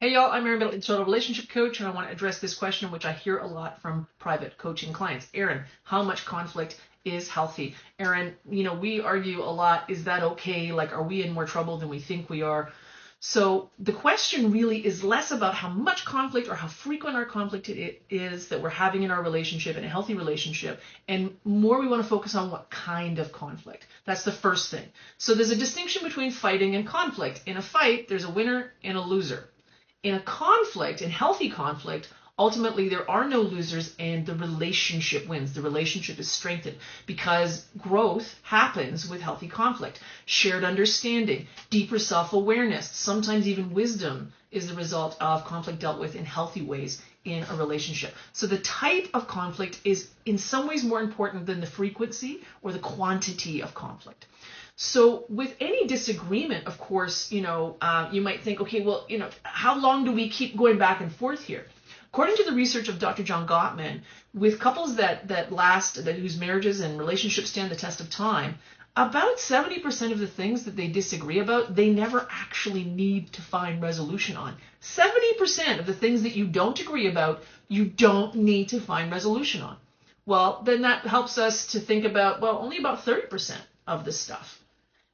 Hey y'all, I'm Erin Biddle, Total Relationship Coach, and I want to address this question, which I hear a lot from private coaching clients. Erin, how much conflict is healthy? Erin, we argue a lot. Is that okay? Like, are we in more trouble than we think we are? So the question really is less about how much conflict or how frequent our conflict it is that we're having in our relationship, in a healthy relationship, and more we want to focus on what kind of conflict. That's the first thing. So there's a distinction between fighting and conflict. In a fight, there's a winner and a loser. In a conflict, in healthy conflict, ultimately there are no losers and the relationship wins. The relationship is strengthened because growth happens with healthy conflict. Shared understanding, deeper self-awareness, sometimes even wisdom is the result of conflict dealt with in healthy ways in a relationship. So the type of conflict is in some ways more important than the frequency or the quantity of conflict. So with any disagreement, of course, you might think, okay, well, how long do we keep going back and forth here? According to the research of Dr. John Gottman, with couples whose marriages and relationships stand the test of time, about 70% of the things that they disagree about, they never actually need to find resolution on. 70% of the things that you don't agree about, you don't need to find resolution on. Well, then that helps us to think about, well, only about 30% of this stuff.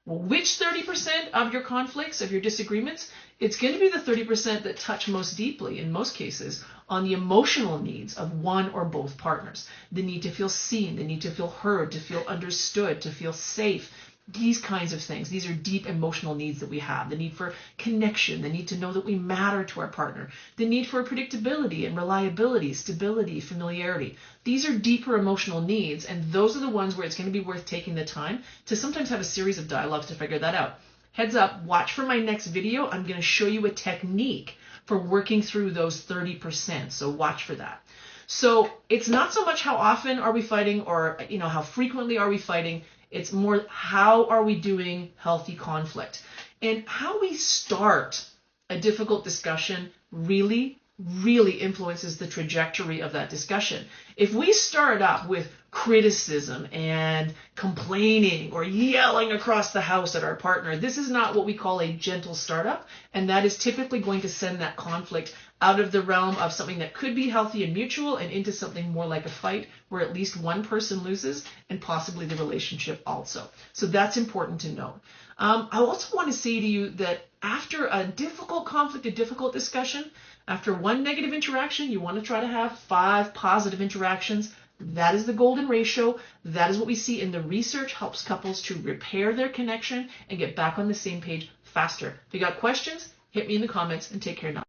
Well, which 30% of your conflicts, of your disagreements? It's going to be the 30% that touch most deeply, in most cases, on the emotional needs of one or both partners. The need to feel seen, the need to feel heard, to feel understood, to feel safe. These kinds of things. These are deep emotional needs that we have. The need for connection, the need to know that we matter to our partner, the need for predictability and reliability, stability, familiarity. These are deeper emotional needs, and those are the ones where it's going to be worth taking the time to sometimes have a series of dialogues to figure that out. Heads up, watch for my next video. I'm going to show you a technique for working through those 30%, so watch for that. So it's not so much how often are we fighting or how frequently are we fighting. It's more how are we doing healthy conflict. And how we start a difficult discussion really influences the trajectory of that discussion. If we start up with criticism and complaining or yelling across the house at our partner, this is not what we call a gentle startup, and that is typically going to send that conflict out of the realm of something that could be healthy and mutual and into something more like a fight where at least one person loses and possibly the relationship also. So that's important to know. I also want to say to you that after a difficult conflict, a difficult discussion, after one negative interaction, you want to try to have 5 positive interactions. That is the golden ratio. That is what we see in the research, helps couples to repair their connection and get back on the same page faster. If you got questions, hit me in the comments and take care now.